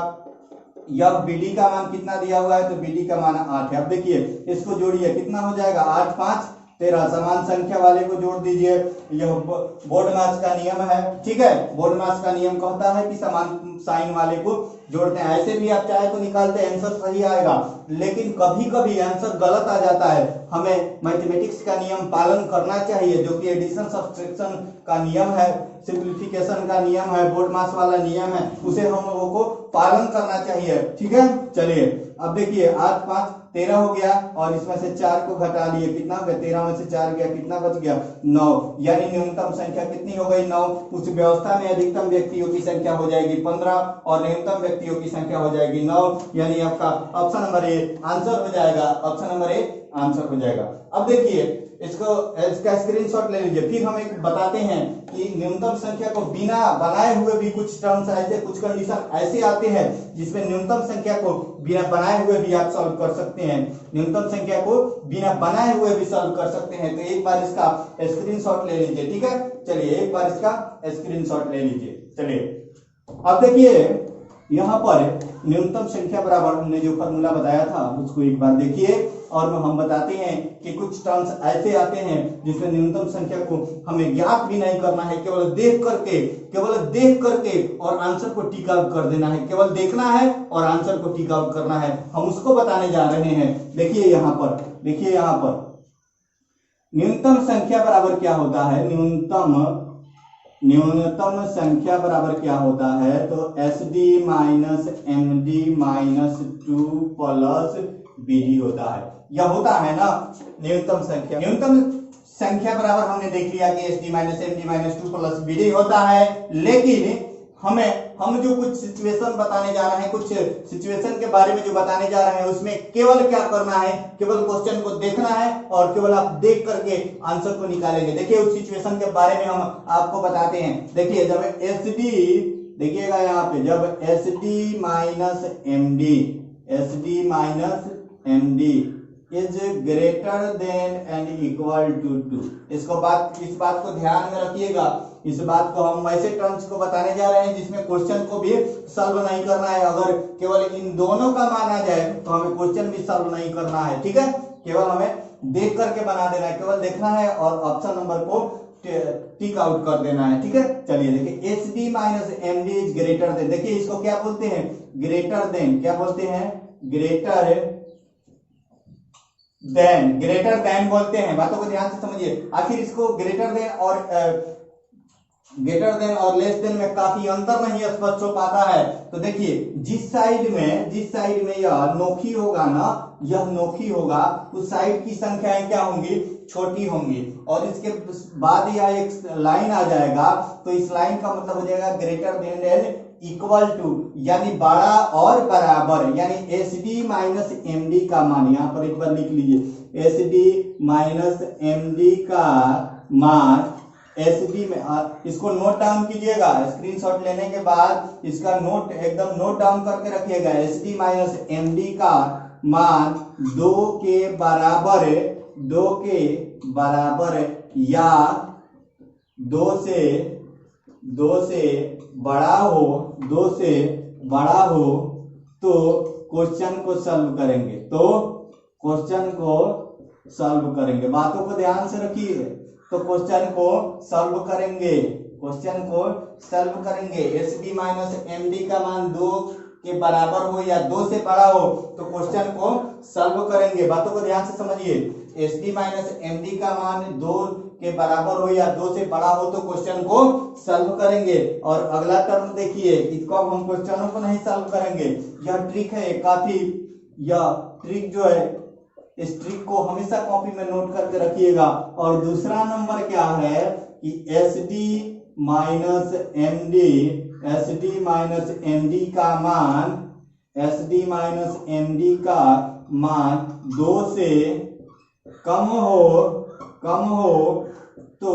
यह बीडी का मान कितना दिया हुआ है? तो बीडी का मान 8 है। अब देखिए इसको जोड़िए, कितना हो जाएगा? 8 5 13। समान संख्या वाले को जोड़ दीजिए। यह बोर्ड मास का नियम है। ठीक है, बोर्ड मास का नियम कहता है कि समान साइन वाले को जोड़ते हैं। ऐसे भी आप चाहे तो निकालते हैं, आंसर सही आएगा, लेकिन कभी कभी आंसर गलत आ जाता है। हमें मैथमेटिक्स का नियम पालन करना चाहिए, जो कि एडिशन सब्सट्रैक्शन का नियम है, सिंप्लीफिकेशन का नियम है, बोर्ड मास वाला नियम है, उसे हम लोगों को पालन करना चाहिए। ठीक है, चलिए अब देखिए 8 5 13 हो गया और इसमें से 4 को घटा लिए, कितना हो गया? 13 में से 4 गया, कितना बच गया? 9। यानी न्यूनतम संख्या कितनी हो गई? 9। उस व्यवस्था में अधिकतम व्यक्तियों की संख्या हो जाएगी 15 और न्यूनतम व्यक्तियों की संख्या हो जाएगी 9। यानी आपका ऑप्शन नंबर ए आंसर हो जाएगा। ऑप्शन नंबर ए आंसर हो जाएगा। अब देखिए इसका स्क्रीनशॉट ले लीजिए। फिर हम एक बताते हैं कि न्यूनतम संख्या को बिना बनाए हुए भी कुछ टर्म्स ऐसे, कुछ कंडीशन ऐसे आते हैं जिसमें न्यूनतम संख्या को बिना बनाए हुए भी आप सॉल्व कर सकते हैं। न्यूनतम संख्या को बिना बनाए हुए भी सॉल्व कर सकते हैं। तो एक बार इसका स्क्रीनशॉट ले लीजिए। ठीक है, चलिए एक बार इसका स्क्रीनशॉट ले लीजिए। चलिए अब देखिए यहाँ पर न्यूनतम संख्या बराबर हमने जो फॉर्मूला बताया था उसको एक बार देखिए और हम बताते हैं कि कुछ टर्म्स ऐसे आते हैं जिसमें न्यूनतम संख्या को हमें ज्ञात भी नहीं करना है, केवल देख करके और आंसर को टिक आउट कर देना है। केवल देखना है और आंसर को टिक आउट करना है, हम उसको बताने जा रहे हैं। देखिए यहाँ पर न्यूनतम संख्या बराबर क्या होता है? न्यूनतम संख्या बराबर क्या होता है? तो SD minus MD -2 plus BD होता है। यह होता है ना न्यूनतम संख्या। न्यूनतम संख्या बराबर हमने देख लिया कि SD minus MD -2 plus BD होता है। लेकिन हम जो कुछ सिचुएशन बताने जा रहे हैं, कुछ सिचुएशन के बारे में जो बताने जा रहे हैं, उसमें केवल क्या करना है? केवल क्वेश्चन को देखना है और केवल आप देख करके आंसर को निकालेंगे। देखिए उस सिचुएशन के बारे में हम आपको बताते हैं। देखिए जब एसडी, देखिएगा यहाँ पे, जब SD minus MD is greater than and equal to 2। इस बात को ध्यान में रखिएगा। इस बात को हम ऐसे टर्म्स को बताने जा रहे हैं जिसमें क्वेश्चन को भी सॉल्व नहीं करना है। अगर केवल इन दोनों का मान आ जाए तो हमें क्वेश्चन भी सॉल्व नहीं करना है। ठीक है, केवल हमें देख करके बना देना है, केवल देखना है और ऑप्शन नंबर को टिक आउट कर देना है, ठीक है। चलिए देखिए H D minus M D is greater than, देखिए इसको क्या बोलते हैं, ग्रेटर देन, क्या बोलते हैं, ग्रेटर देन बोलते हैं। बातों को ध्यान से समझिए, आखिर इसको ग्रेटर देन और लेस देन में काफी अंतर नहीं स्पष्ट हो पाता है। तो देखिए जिस साइड में यह नोखी होगा ना, यह नोखी होगा, उस साइड की संख्याएं क्या होंगी, छोटी होंगी। और इसके बाद यह एक लाइन आ जाएगा, तो इस लाइन का मतलब हो जाएगा greater than and equal to, यानी बड़ा और बराबर, यानी S D minus M D का मान, यहां पर एक बार लिख लीजिए, S D minus M D का मान, एस डी में इसको नोट डाउन कीजिएगा, स्क्रीनशॉट लेने के बाद इसका नोट एकदम नोट डाउन करके रखिएगा। S D minus M D का मान 2 के बराबर या 2 से बड़ा हो, तो क्वेश्चन को सॉल्व करेंगे, बातों को ध्यान से रखिए। तो क्वेश्चन को सॉल्व करेंगे, S D minus M D का मान 2 के बराबर हो या 2 से बड़ा हो, तो क्वेश्चन को सॉल्व करेंगे। बातों को ध्यान से समझिए, S D minus M D का मान 2 के बराबर हो या 2 से बड़ा हो, तो क्वेश्चन को सॉल्व करेंगे। और अगला टर्म देखिए, इसको अब हम क्वेश्चनों को नहीं सॉल्व करेंगे, यह ट्रिक है काफी, यह ट्रिक जो है, इस ट्रिक को हमेशा कॉपी में नोट करके रखिएगा। और दूसरा नंबर क्या है कि S D minus M D का मान 2 से कम हो तो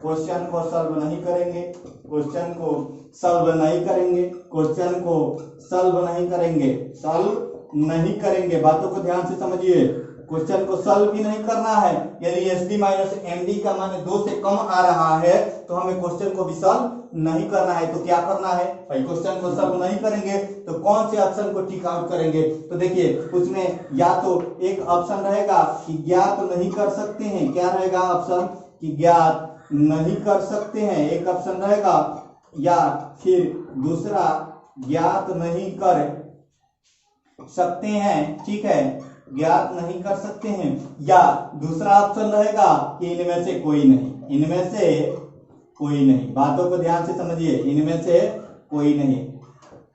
क्वेश्चन को सॉल्व नहीं करेंगे। बातों को ध्यान से समझिए, क्वेश्चन को सॉल्व भी नहीं करना है। यदि S D minus M D का मान 2 से कम आ रहा है तो हमें क्वेश्चन को भी सॉल्व नहीं करना है। तो क्या करना है भाई, क्वेश्चन को सॉल्व नहीं करेंगे तो कौन से ऑप्शन को टिक आउट करेंगे। तो देखिए उसमें या तो एक ऑप्शन रहेगा कि ज्ञात नहीं कर सकते हैं, क्या रहेगा ऑप्शन कि ज्ञात नहीं कर सकते हैं, एक ऑप्शन रहेगा, या फिर दूसरा ज्ञात नहीं कर सकते हैं, ठीक है, ज्ञात नहीं कर सकते हैं, या दूसरा ऑप्शन रहेगा कि इनमें से कोई नहीं। बातों को ध्यान से समझिए, इनमें से कोई नहीं।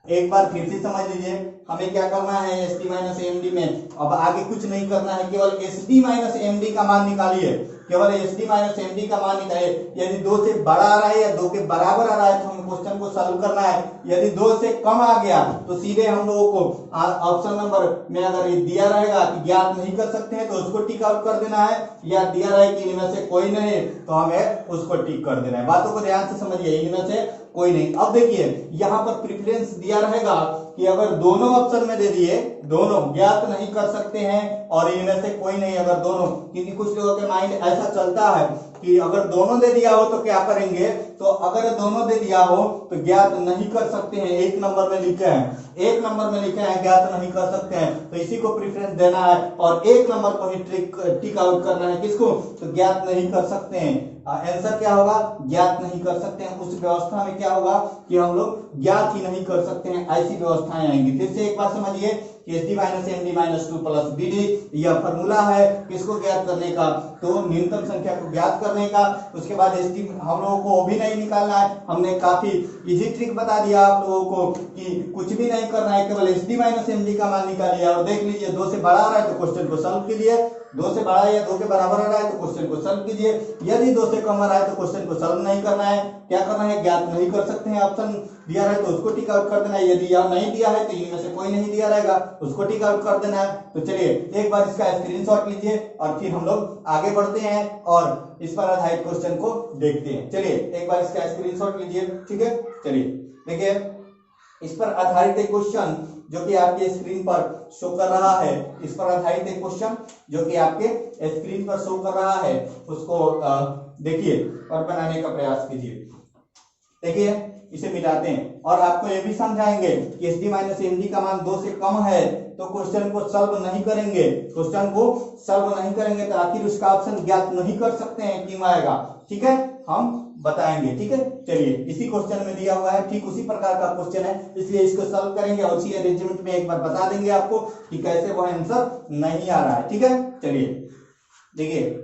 एक बार फिर से समझ लीजिए, हमें क्या करना है S D minus M D में, अब आगे कुछ नहीं करना है, केवल S D minus M D का मान निकालिए, केवल S D minus M D का मान निकालिए। यदि 2 से बड़ा आ रहा है या 2 के बराबर आ रहा है तो हमें क्वेश्चन को सॉल्व करना है। यदि 2 से कम आ गया तो सीधे हम लोगों को ऑप्शन नंबर में अगर ये दिया रहेगा कि ज्ञात नहीं कर सकते हैं तो उसको टिक आउट कर देना है, या दिया रहे कि इनमें से कोई नहीं तो हमें उसको टिक कर देना है। बातों को ध्यान से समझिए, इनमें से कोई नहीं। अब देखिए यहाँ पर प्रेफरेंस दिया रहेगा कि अगर दोनों ऑप्शन में दे दिए, दोनों ज्ञात नहीं कर सकते हैं और इनमें से कोई नहीं, अगर दोनों, क्योंकि कुछ लोगों के माइंड ऐसा चलता है कि अगर दोनों दे दिया हो तो क्या करेंगे, तो अगर दोनों दे दिया हो तो ज्ञात नहीं कर सकते हैं, एक नंबर में लिखे हैं ज्ञात नहीं कर सकते हैं, तो इसी को प्रेफरेंस देना है और एक नंबर को ही टिक आउट करना है, किसको, तो ज्ञात नहीं कर सकते हैं। आंसर क्या होगा, ज्ञात नहीं कर सकते हैं। उस व्यवस्था में क्या होगा कि हम लोग ज्ञात ही नहीं कर सकते हैं, ऐसी व्यवस्थाएं आएंगी। फिर से एक बार समझिए, S D minus M D minus 2 plus B D, यह फॉर्मूला है किसको ज्ञात करने का, तो न्यूनतम संख्या को ज्ञात करने का। उसके बाद एस डी हम लोगों को भी नहीं निकालना है, हमने काफी इजी ट्रिक बता दिया आप लोगों को कि कुछ भी नहीं करना है, केवल S D minus M D का मान निकालिए। और देख लीजिए 2 से बड़ा आ रहा है तो क्वेश्चन को सॉल्व कीजिए, 2 से बड़ा या 2 के बराबर आ रहा है तो क्वेश्चन को सॉल्व कीजिए। यदि 2 से कम आ रहा है तो क्वेश्चन को सॉल्व नहीं करना है, क्या करना है, ज्ञात नहीं कर सकते हैं ऑप्शन दिया रहे तो उसको टिक आउट कर देना है। यदि यह नहीं दिया है तो इनमें से कोई नहीं दिया रहेगा, उसको टिक आउट कर देना है। तो चलिए एक बार इसका स्क्रीनशॉट लीजिए और फिर हम लोग आगे बढ़ते हैं और इस पर आधारित क्वेश्चन को देखते हैं। चलिए एक बार इसका स्क्रीनशॉट लीजिए, ठीक है। चलिए देखिए, इस पर आधारित एक क्वेश्चन जो कि आपके स्क्रीन पर शो कर रहा है, इस पर आधारित एक क्वेश्चन जो कि आपके स्क्रीन पर शो कर रहा है, उसको देखिए और बनाने का प्रयास कीजिए। देखिए इसे मिलाते हैं और आपको ये भी समझाएंगे कि S D minus M D का मान 2 से कम है तो क्वेश्चन को सॉल्व नहीं करेंगे, क्वेश्चन को सॉल्व नहीं करेंगे तो आखिर उसका ऑप्शन ज्ञात नहीं कर सकते हैं, क्यों आएगा, ठीक है, हम बताएंगे, ठीक है। चलिए इसी क्वेश्चन में दिया हुआ है, ठीक उसी प्रकार का क्वेश्चन है, इसलिए इसको सॉल्व करेंगे और उसी अरेंजमेंट में एक बार बता देंगे आपको कि कैसे वो आंसर नहीं आ रहा है, ठीक है। चलिए देखिए,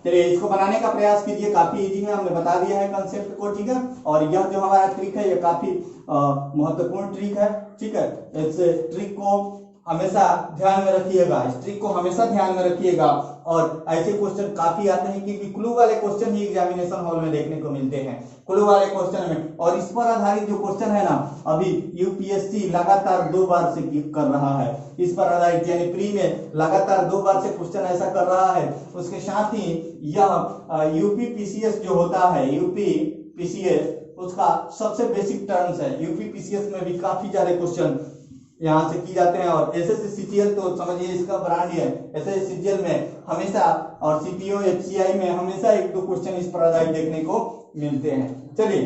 चलिए इसको बनाने का प्रयास कीजिए, काफी इजी है, हमने बता दिया है कंसेप्ट को, ठीक है। और यह जो हमारा ट्रिक है ये काफी महत्वपूर्ण ट्रिक है, ठीक है। इस ट्रिक को हमेशा ध्यान में रखिएगा, इस ट्रिक को हमेशा ध्यान में रखिएगा। और ऐसे क्वेश्चन काफी आते हैं क्योंकि क्लू वाले क्वेश्चन ही एग्जामिनेशन हॉल में देखने को मिलते हैं, क्लू वाले क्वेश्चन में। और इस पर आधारित जो क्वेश्चन है ना, अभी यूपीएससी लगातार 2 बार से कर रहा है, इस पर आधारित यानी प्री में लगातार 2 बार से क्वेश्चन ऐसा कर रहा है। उसके साथ ही यह यूपी पीसीएस जो होता है, यूपी पीसीएस उसका सबसे बेसिक टर्म्स है, यूपी पीसीएस में भी काफी ज्यादा क्वेश्चन यहाँ से की जाते हैं। और एसएससीजीएल तो समझिए इसका ब्रांड है, एसएससीजीएल में हमेशा और सीपीओ एचसीआई में हमेशा 1-2 क्वेश्चन इस पर आधारित देखने को मिलते हैं। चलिए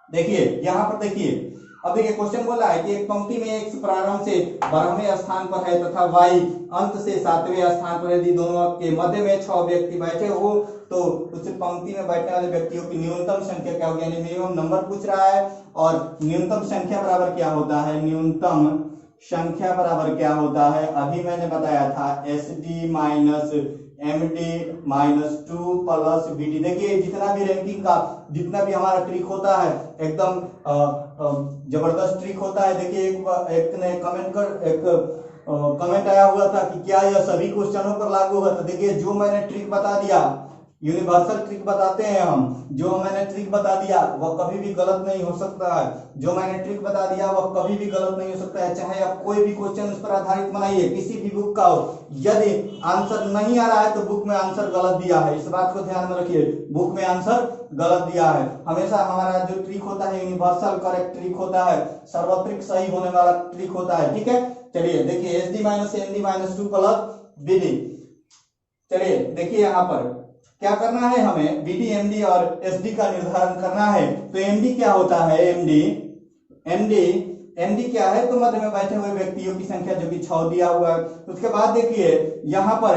देखिए यहाँ पर देखिए, अब देखिए क्वेश्चन बोला है कि एक पंक्ति में x प्रारंभ से 12वें स्थान पर है तथा y अंत से 7वें स्थान पर है, यदि दोनों के मध्य में 6 व्यक्ति बैठे हो तो उस पंक्ति में बैठने वाले व्यक्तियों की न्यूनतम संख्या क्या होगी, यानी मिनिमम नंबर पूछ रहा है। और न्यूनतम संख्या बराबर क्या होता है, न्यूनतम संख्या बराबर क्या होता है, अभी मैंने बताया था S D minus M D minus 2 plus B D. देखिए जितना भी रैंकिंग का जितना भी हमारा ट्रिक होता है एकदम जबरदस्त ट्रिक होता है। देखिए एक ने कमेंट आया हुआ था कि क्या यह सभी क्वेश्चनों पर लागू होगा, तो देखिए जो मैंने ट्रिक बता दिया, यूनिवर्सल ट्रिक बताते हैं हम, जो मैंने ट्रिक बता दिया वह कभी भी गलत नहीं हो सकता है, जो मैंने ट्रिक बता दिया वह कभी भी गलत नहीं हो सकता है। चाहे आप कोई भी क्वेश्चन उस पर आधारित बनाइए, किसी भी बुक का हो, यदि आंसर नहीं आ रहा है तो बुक में आंसर गलत दिया है, इस बात को ध्यान में रखिए, बुक में आंसर गलत दिया है। हमेशा हमारा जो ट्रिक होता है यूनिवर्सल करेक्ट ट्रिक होता है, सर्वत्रिक सही होने वाला ट्रिक होता है, ठीक है। चलिए देखिए S D minus M D minus 2 plus B D. चलिए देखिए यहाँ पर क्या करना है, हमें बीडी एमडी और एसडी का निर्धारण करना है। तो एमडी क्या होता है, एमडी क्या है, तो मध्य में बैठे हुए व्यक्तियों की संख्या जो कि 6 दिया हुआ है। उसके बाद देखिए यहाँ पर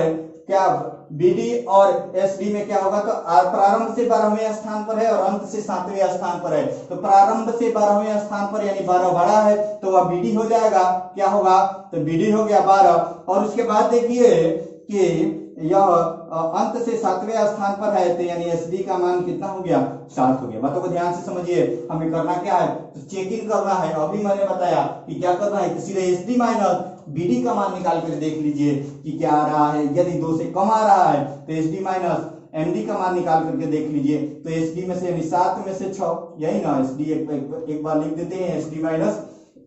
क्या बीडी और एसडी में क्या होगा, तो प्रारंभ से 12वें स्थान पर है और अंत से 7वें स्थान पर है। तो प्रारंभ से 12वें स्थान पर यानी 12 बड़ा है तो वह बीडी हो जाएगा, क्या होगा, तो बीडी हो गया 12। और उसके बाद देखिए कि यह अंत से 7वें स्थान पर है तो यानी एसडी का मान कितना हो गया, 7 हो गया। बातों को ध्यान से समझिए, हमें करना क्या है, तो चेकिंग करना है। अभी मैंने बताया कि क्या करना है, सीधे एसडी माइनस बीडी का मान निकाल कर देख लीजिए कि क्या आ रहा है। यदि 2 से कम आ रहा है तो एसडी माइनस एमडी का मान निकाल करके देख लीजिए। तो एसडी में से 7 में से 6, यही ना, एसडी एक बार लिख देते हैं, एसडी माइनस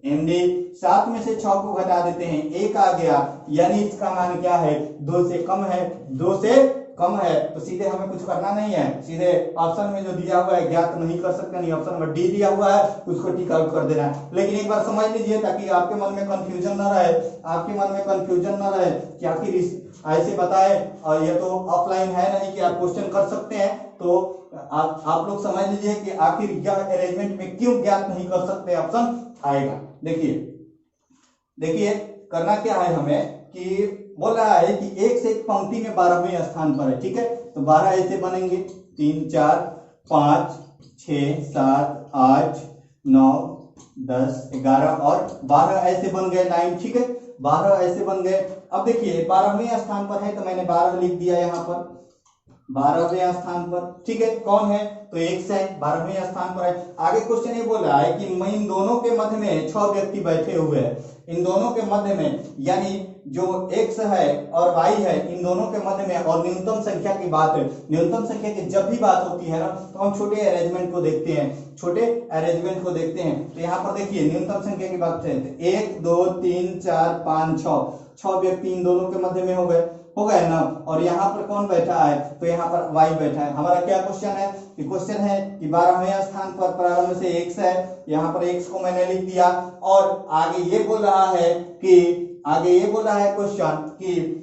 एमडी 7 में से 6 को घटा देते हैं, 1 आ गया, यानी इसका मान क्या है, 2 से कम है, 2 से कम है। तो सीधे हमें कुछ करना नहीं है, सीधे ऑप्शन में जो दिया हुआ है ज्ञात नहीं कर सकते, नहीं, ऑप्शन में डी दिया हुआ है उसको टिक आउट कर देना है। लेकिन एक बार समझ लीजिए ताकि आपके मन में कंफ्यूजन ना रहे, आपके मन में कंफ्यूजन ना रहे कि आखिर इस ऐसे बताए, और ये तो ऑफलाइन है नहीं कि आप क्वेश्चन कर सकते हैं। तो आप लोग समझ लीजिए कि आखिर यह अरेंजमेंट में क्यों ज्ञात नहीं कर सकते, ऑप्शन आएगा। देखिए करना क्या है हमें, कि बोल रहा है कि एक से एक पंक्ति में 12वें स्थान पर है, ठीक है। तो 12 ऐसे बनेंगे, 3 4 5 6 7 8 9 10 11 और 12 ऐसे बन गए लाइन, ठीक है, 12 ऐसे बन गए। अब देखिए 12वें स्थान पर है तो मैंने 12 लिख दिया यहाँ पर, 12वें स्थान पर, ठीक है। कौन है, तो x है, 12वें स्थान पर है। आगे क्वेश्चन ये बोल रहा है कि मैं इन दोनों के मध्य में 6 व्यक्ति बैठे हुए हैं, इन दोनों के मध्य में, यानी जो x है और y है इन दोनों के मध्य में, और न्यूनतम संख्या की बात है। न्यूनतम संख्या की जब भी बात होती है ना तो हम छोटे अरेंजमेंट को देखते हैं, छोटे अरेंजमेंट को देखते हैं। तो यहाँ पर देखिए न्यूनतम संख्या की बात है, 1 2 3 4 5 6 व्यक्ति इन दोनों के मध्य में हो गए ना। और यहाँ पर कौन बैठा है, तो यहाँ पर y बैठा है। हमारा क्या क्वेश्चन है, कि क्वेश्चन है कि 12वें स्थान पर प्रारंभ से x है, यहाँ पर x को मैंने लिख दिया। और आगे ये बोल रहा है क्वेश्चन कि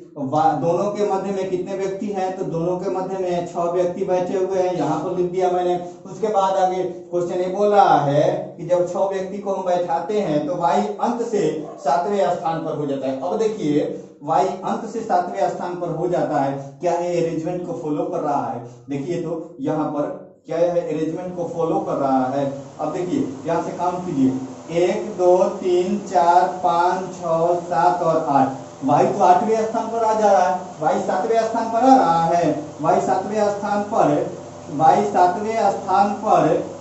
दोनों के मध्य में कितने व्यक्ति हैं, तो दोनों के मध्य में 6 व्यक्ति बैठे हुए हैं, यहाँ पर लिख दिया मैंने। उसके बाद आगे क्वेश्चन ये बोल रहा है कि जब 6 व्यक्ति को हम बैठाते हैं तो y अंत से 7वें स्थान पर हो जाता है। अब देखिए y अंत से 7वें स्थान पर हो जाता है, क्या है अरेंजमेंट को फॉलो कर रहा है। देखिए तो यहाँ पर क्या है, अरेंजमेंट को फॉलो कर रहा है। अब देखिए यहाँ से काउंट कीजिए, 1 2 3 4 5 6 7 और 8। y तो 8वें स्थान पर आ जा रहा है, y 7वें स्थान पर आ रहा है, y 7वें स्थान पर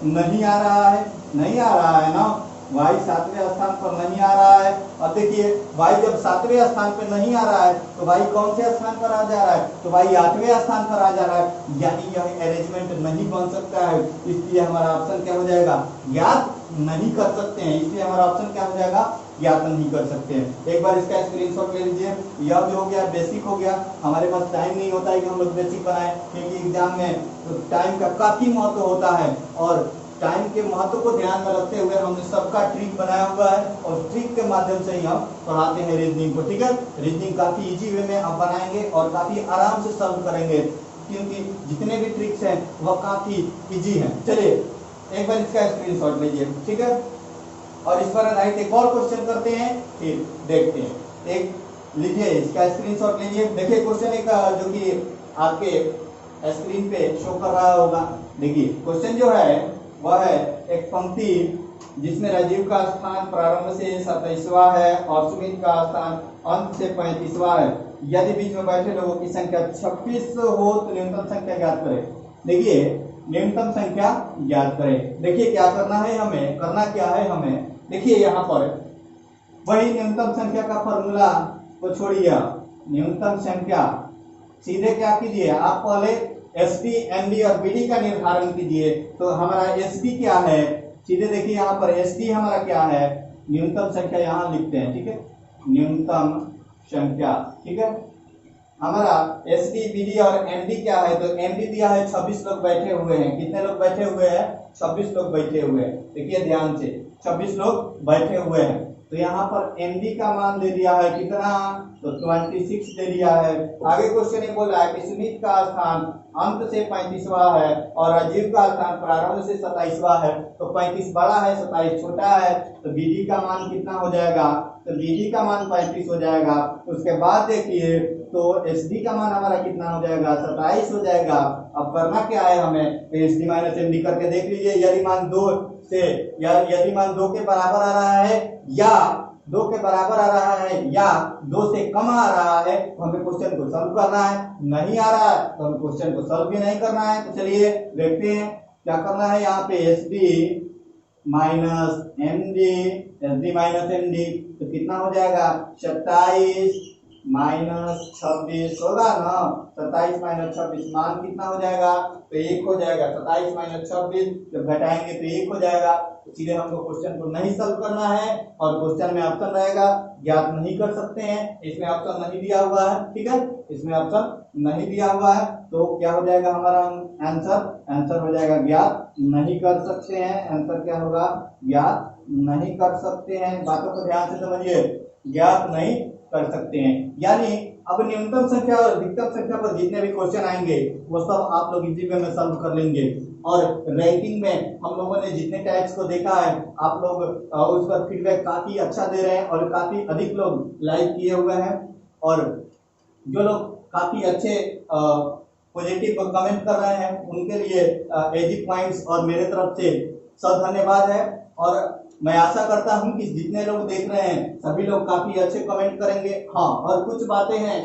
नहीं आ रहा है, नहीं आ रहा है ना, y 7वें स्थान पर नहीं आ रहा है। अब देखिए y जब 7वें स्थान पर नहीं आ रहा है तो y कौन से स्थान पर आ जा रहा है, तो y 8वें स्थान पर आ जा रहा है, यानी यह अरेंजमेंट नहीं बन सकता है। इसलिए हमारा ऑप्शन क्या हो जाएगा, ज्ञात नहीं कर सकते हैं। इसलिए हमारा ऑप्शन क्या हो जाएगा, ज्ञात नहीं कर सकते हैं। एक बार इसका स्क्रीनशॉट ले लीजिए। यह भी हो गया, बेसिक हो गया। हमारे पास टाइम नहीं होता है कि हम लोग बेसिक बनाएं, क्योंकि एग्जाम में तो टाइम का काफी महत्व होता है, और टाइम के महत्व को ध्यान में रखते हुए हमने सबका ट्रिक बनाया हुआ है, और ट्रिक के माध्यम से ही हम पढ़ाते हैं रीजनिंग को। ठीक है, रीजनिंग काफी इजी वे में आप बनाएंगे और काफी आराम से सॉल्व करेंगे, क्योंकि जितने भी ट्रिक्स हैं वह काफी इजी हैं। चलिए एक बार इसका स्क्रीनशॉट लीजिए, ठीक है, और इस पर आधारित एक और क्वेश्चन करते हैं, फिर देखते हैं। एक लीजिए, इसका स्क्रीनशॉट लीजिए। देखिए क्वेश्चन एक जो कि आपके स्क्रीन पे शो कर रहा होगा। देखिए क्वेश्चन जो है वह है एक पंक्ति जिसमें राजीव का स्थान प्रारंभ से 27वां है और सुमित का स्थान अंत से 35वां है। यदि बीच में बैठे लोगों की संख्या 26 हो तो न्यूनतम संख्या ज्ञात करें। देखिए न्यूनतम संख्या ज्ञात करें। देखिए क्या करना है, हमें करना क्या है, हमें देखिए यहाँ पर वही न्यूनतम संख्या का फॉर्मूला को छोड़िए, न्यूनतम संख्या सीधे क्या कीजिए, आप पहले एसडी एमडी और बीडी का निर्धारण कीजिए। तो हमारा एसडी क्या है, सीधे देखिए यहाँ पर एसडी हमारा क्या है, न्यूनतम संख्या यहाँ लिखते हैं, ठीक है, न्यूनतम संख्या, ठीक है। हमारा एसडी बीडी और एमडी क्या है, तो एमडी दिया है 26 लोग बैठे हुए हैं। कितने लोग बैठे हुए हैं, 26 लोग बैठे हुए हैं। देखिए ध्यान से 26 लोग बैठे हुए हैं। तो यहाँ पर एमडी का मान दे दिया है कितना, तो 26 दे दिया है। आगे क्वेश्चन ये बोल रहा है कि सुमित का स्थान अंत से 35वां है और राजीव का स्थान प्रारंभ से 27वां है। तो 35 बड़ा है, 27 छोटा है, तो बीडी का मान कितना हो जाएगा, तो बीडी का मान 35 हो जाएगा। उसके बाद देखिए तो एसडी का मान हमारा कितना हो जाएगा, 27 हो जाएगा। अब करना क्या है हमें, तो एसडी माइनस एमडी करके देख लीजिए। यदि मान 2 से यदि मान 2 के बराबर आ रहा है या 2 के बराबर आ रहा है या 2 से कम आ रहा है तो हमें क्वेश्चन को सॉल्व करना है। नहीं आ रहा है तो हमें क्वेश्चन को सॉल्व भी नहीं करना है। तो चलिए देखते हैं क्या करना है। यहाँ पे SD minus MD, SD minus MD तो कितना हो जाएगा, 27 माइनस 26 होगा ना, 27 माइनस 26 मान कितना हो जाएगा, तो 1 हो जाएगा। 27 माइनस 26 जब घटाएंगे तो 1 हो जाएगा। तो सीधे हमको क्वेश्चन को नहीं सॉल्व करना है, और क्वेश्चन में ऑप्शन रहेगा ज्ञात नहीं कर सकते हैं, इसमें ऑप्शन नहीं दिया हुआ है, ठीक है, इसमें ऑप्शन नहीं दिया हुआ है। तो क्या हो जाएगा हमारा आंसर हो जाएगा ज्ञात नहीं कर सकते हैं। आंसर क्या होगा, ज्ञात नहीं कर सकते हैं। बातों को ध्यान से समझिए, ज्ञात नहीं कर सकते हैं, यानी अब न्यूनतम संख्या और अधिकतम संख्या पर जितने भी क्वेश्चन आएंगे वो सब आप लोग इजी वे में सॉल्व कर लेंगे। और रैंकिंग में हम लोगों ने जितने टाइप्स को देखा है, आप लोग उस पर फीडबैक काफी अच्छा दे रहे हैं और काफी अधिक लोग लाइक किए हुए हैं। और जो लोग काफी अच्छे पॉजिटिव कमेंट कर रहे हैं उनके लिए एजी पॉइंट्स और मेरे तरफ से सब धन्यवाद है। और मैं आशा करता हूं कि जितने लोग देख रहे हैं सभी लोग काफी अच्छे कमेंट करेंगे। हाँ, और कुछ बातें हैं,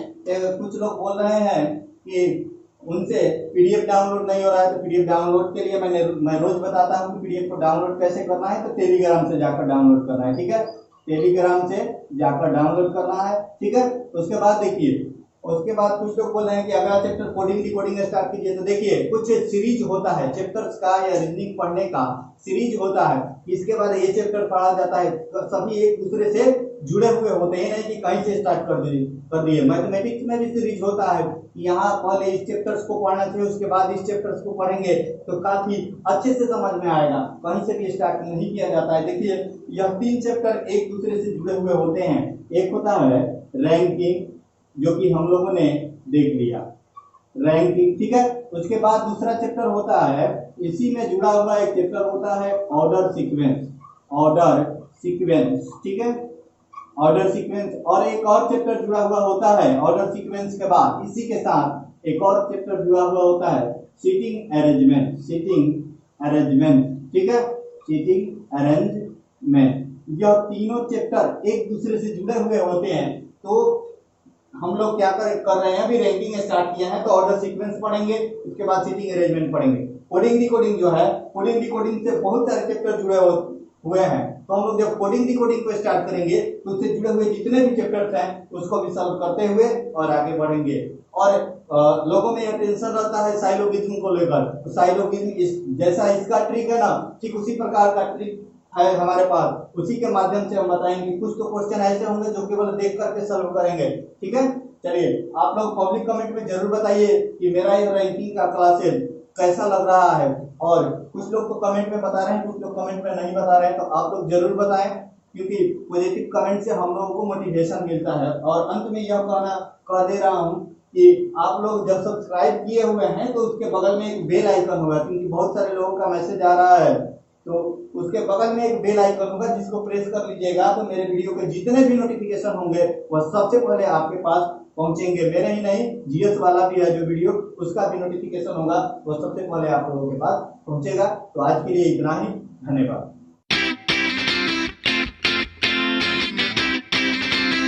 कुछ लोग बोल रहे हैं कि उनसे पीडीएफ डाउनलोड नहीं हो रहा है, तो पीडीएफ डाउनलोड के लिए मैं रोज बताता हूं कि पीडीएफ को डाउनलोड कैसे करना है। तो टेलीग्राम से जाकर डाउनलोड करना है, ठीक है, टेलीग्राम से जाकर डाउनलोड करना है, ठीक है। उसके बाद देखिए, उसके बाद कुछ लोग बोल रहे हैं कि अगला चैप्टर कोडिंग डिकोडिंग स्टार्ट कीजिए। तो देखिए कुछ सीरीज होता है चैप्टर्स का या रीजनिंग पढ़ने का सीरीज होता है, इसके बाद ये चैप्टर पढ़ा जाता है, तो सभी एक दूसरे से जुड़े हुए होते हैं, नहीं कि कहीं से स्टार्ट कर दिए। मैथमेटिक्स में भी सीरीज होता है कि यहाँ पहले इस चैप्टर्स को पढ़ना चाहिए, उसके बाद इस चैप्टर्स को पढ़ेंगे तो काफी अच्छे से समझ में आएगा, कहीं से भी स्टार्ट नहीं किया जाता है। देखिए यह 3 चैप्टर एक दूसरे से जुड़े हुए होते हैं। एक होता है रैंकिंग, जो कि हम लोगों ने देख लिया, रैंकिंग, ठीक है। उसके बाद दूसरा चैप्टर होता है, इसी में जुड़ा हुआ एक चैप्टर होता है ऑर्डर सीक्वेंस, ऑर्डर सीक्वेंस, ठीक है, ऑर्डर सीक्वेंस। और एक और चैप्टर जुड़ा हुआ होता है ऑर्डर सीक्वेंस के बाद, इसी के साथ एक और चैप्टर जुड़ा हुआ होता है सीटिंग अरेंजमेंट, सीटिंग अरेंजमेंट, ठीक है, सीटिंग अरेंजमेंट। यह तीनों चैप्टर एक दूसरे से जुड़े हुए होते हैं। तो हम लोग क्या कर रहे हैं, अभी रैंकिंग स्टार्ट किया है तो ऑर्डर सीक्वेंस पढ़ेंगे, उसके बाद सीटिंग अरेंजमेंट पढ़ेंगे। कोडिंग डिकोडिंग जो है, कोडिंग डिकोडिंग से बहुत सारे चैप्टर जुड़े हुए हैं, तो हम लोग जब कोडिंग डिकोडिंग को स्टार्ट करेंगे तो उससे जुड़े हुए जितने भी चैप्टर्स हैं उसको भी सॉल्व करते हुए और आगे बढ़ेंगे। और लोगों में यह टेंशन रहता है साइलोगिज्म को लेकर, तो साइलोगिज्म जैसा इसका ट्रिक है ना, ठीक उसी प्रकार का ट्रिक है हमारे पास, उसी के माध्यम से हम बताएंगे। कुछ तो क्वेश्चन ऐसे होंगे जो केवल देख करके सॉल्व करेंगे, ठीक है। चलिए आप लोग पब्लिक कमेंट में जरूर बताइए कि मेरा ये रैंकिंग का क्लासेस कैसा लग रहा है। और कुछ लोग तो कमेंट में बता रहे हैं, कुछ लोग कमेंट में नहीं बता रहे हैं, तो आप लोग जरूर बताएं, क्योंकि पॉजिटिव कमेंट से हम लोगों को मोटिवेशन मिलता है। और अंत में यह कह दे रहा हूँ कि आप लोग जब सब्सक्राइब किए हुए हैं तो उसके बगल में एक बेल आइकन होगा, क्योंकि बहुत सारे लोगों का मैसेज आ रहा है, तो उसके बगल में एक बेल आइकन होगा जिसको प्रेस कर लीजिएगा, तो मेरे वीडियो के जितने भी नोटिफिकेशन होंगे वह सबसे पहले आपके पास पहुंचेंगे। मेरे ही नहीं, जीएस वाला भी है जो वीडियो, उसका भी नोटिफिकेशन होगा, वह सबसे पहले आप लोगों के पास पहुंचेगा। तो आज के लिए इतना ही, धन्यवाद।